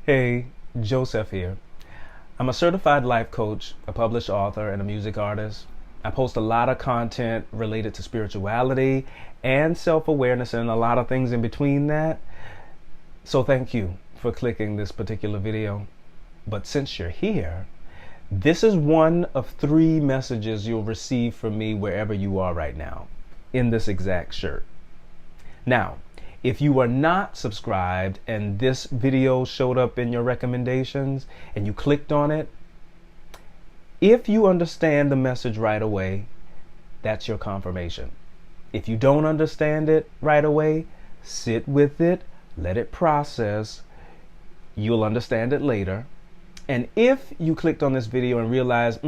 Hey, Joseph here. I'm a certified life coach, a published author, and a music artist. I post a lot of content related to spirituality and self-awareness and a lot of things in between that. So thank you for clicking this particular video. But since you're here, this is one of 3 messages you'll receive from me wherever you are right now, in this exact shirt. Now, if you are not subscribed and this video showed up in your recommendations and you clicked on it, if you understand the message right away, that's your confirmation. If you don't understand it right away, sit with it, let it process. You'll understand it later. And if you clicked on this video and realized,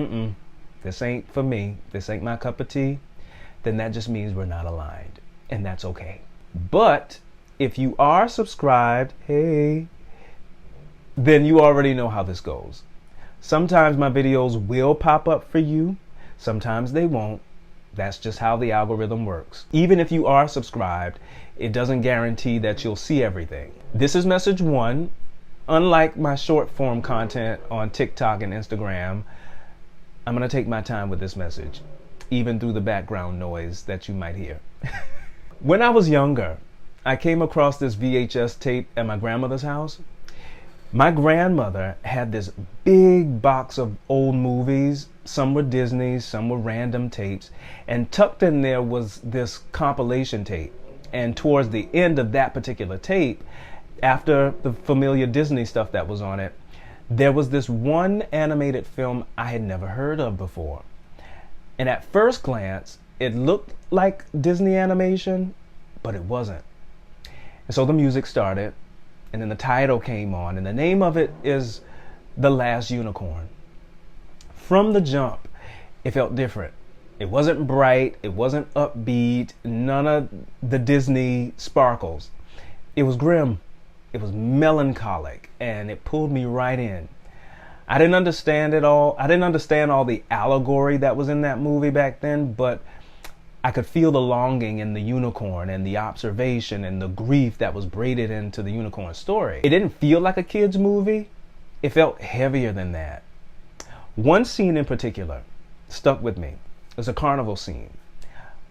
this ain't for me, this ain't my cup of tea, then that just means we're not aligned. And that's okay. But if you are subscribed, hey, then you already know how this goes. Sometimes my videos will pop up for you. Sometimes they won't. That's just how the algorithm works. Even if you are subscribed, it doesn't guarantee that you'll see everything. This is message 1. Unlike my short form content on TikTok and Instagram, I'm going to take my time with this message, even through the background noise that you might hear. When I was younger, I came across this VHS tape at my grandmother's house. My grandmother had this big box of old movies. Some were Disney, some were random tapes. And tucked in there was this compilation tape. And towards the end of that particular tape, after the familiar Disney stuff that was on it, there was this one animated film I had never heard of before. And at first glance, it looked like Disney animation, but it wasn't. And so the music started, and then the title came on, and the name of it is The Last Unicorn. From the jump, it felt different. It wasn't bright, it wasn't upbeat, none of the Disney sparkles. It was grim, it was melancholic, and it pulled me right in. I didn't understand it all. I didn't understand all the allegory that was in that movie back then, but I could feel the longing in the unicorn and the observation and the grief that was braided into the unicorn story. It didn't feel like a kid's movie. It felt heavier than that. One scene in particular stuck with me. It was a carnival scene.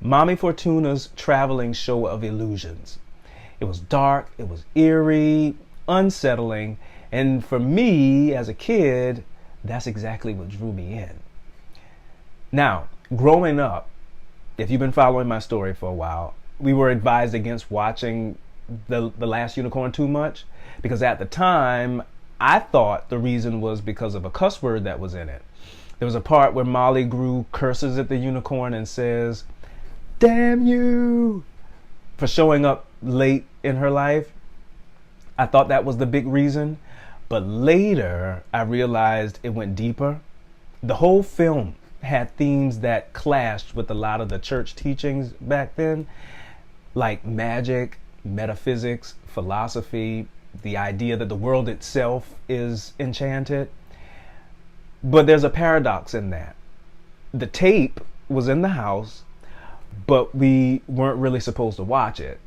Mommy Fortuna's traveling show of illusions. It was dark, it was eerie, unsettling, and for me as a kid, that's exactly what drew me in. Now, growing up, if you've been following my story for a while, we were advised against watching The Last Unicorn too much because at the time, I thought the reason was because of a cuss word that was in it. There was a part where Molly Grew curses at the unicorn and says, "Damn you," for showing up late in her life. I thought that was the big reason, but later I realized it went deeper. The whole film had themes that clashed with a lot of the church teachings back then, like magic, metaphysics, philosophy, the idea that the world itself is enchanted. But there's a paradox in that. The tape was in the house, but we weren't really supposed to watch it.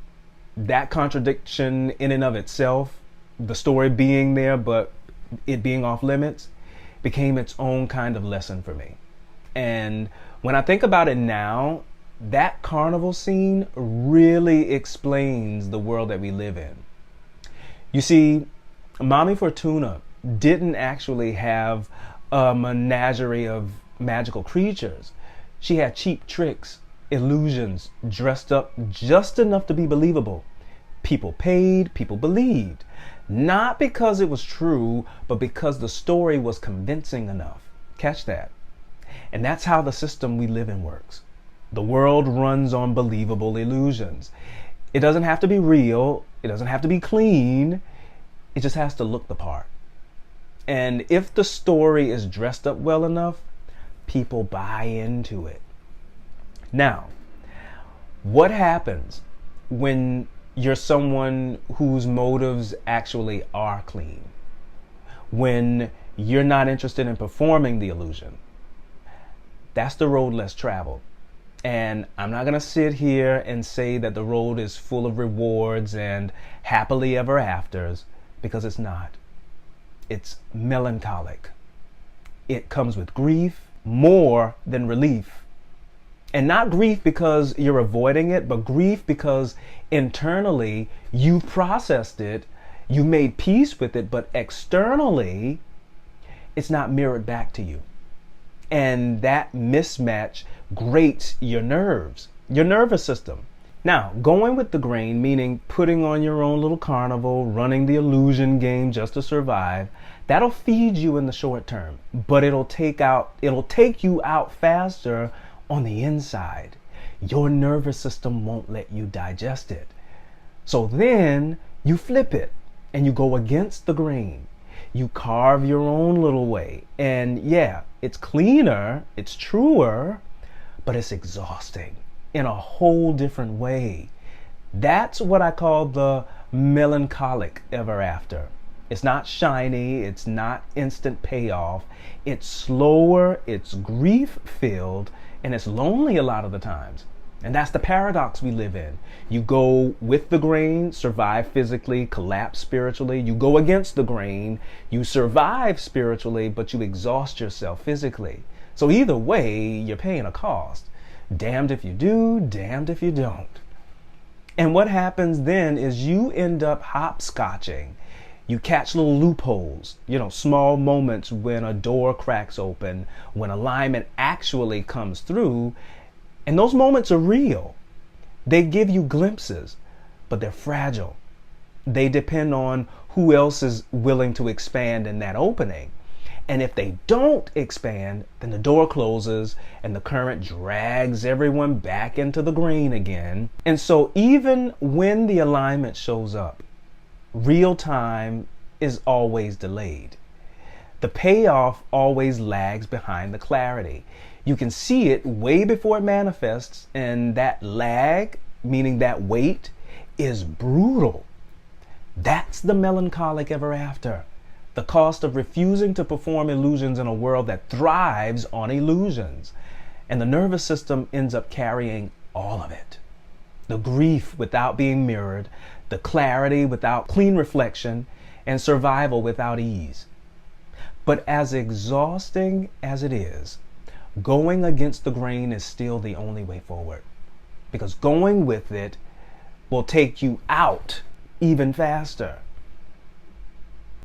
That contradiction in and of itself, the story being there, but it being off limits, became its own kind of lesson for me. And when I think about it now, that carnival scene really explains the world that we live in. You see, Mommy Fortuna didn't actually have a menagerie of magical creatures. She had cheap tricks, illusions, dressed up just enough to be believable. People paid, people believed. Not because it was true, but because the story was convincing enough. Catch that. And that's how the system we live in works. The world runs on believable illusions. It doesn't have to be real. It doesn't have to be clean. It just has to look the part. And if the story is dressed up well enough, people buy into it. Now, what happens when you're someone whose motives actually are clean? When you're not interested in performing the illusion? That's the road less traveled. And I'm not going to sit here and say that the road is full of rewards and happily ever afters, because it's not. It's melancholic. It comes with grief more than relief. And not grief because you're avoiding it, but grief because internally you've processed it, you made peace with it, but externally it's not mirrored back to you. And that mismatch grates your nerves, your nervous system. Now, going with the grain, meaning putting on your own little carnival, running the illusion game just to survive, that'll feed you in the short term, but it'll take you out faster on the inside. Your nervous system won't let you digest it. So then you flip it and you go against the grain. You carve your own little way. And yeah, it's cleaner, it's truer, but it's exhausting in a whole different way. That's what I call the melancholic ever after. It's not shiny, it's not instant payoff. It's slower, it's grief filled, and it's lonely a lot of the times. And that's the paradox we live in. You go with the grain, survive physically, collapse spiritually. You go against the grain, you survive spiritually, but you exhaust yourself physically. So either way, you're paying a cost. Damned if you do, damned if you don't. And what happens then is you end up hopscotching. You catch little loopholes, small moments when a door cracks open, when alignment actually comes through. And those moments are real. They give you glimpses, but they're fragile. They depend on who else is willing to expand in that opening. And if they don't expand, then the door closes and the current drags everyone back into the grain again. And so even when the alignment shows up, real time is always delayed. The payoff always lags behind the clarity. You can see it way before it manifests, and that lag, meaning that wait, is brutal. That's the melancholic ever after. The cost of refusing to perform illusions in a world that thrives on illusions. And the nervous system ends up carrying all of it. The grief without being mirrored, the clarity without clean reflection, and survival without ease. But as exhausting as it is, going against the grain is still the only way forward. Because going with it will take you out even faster.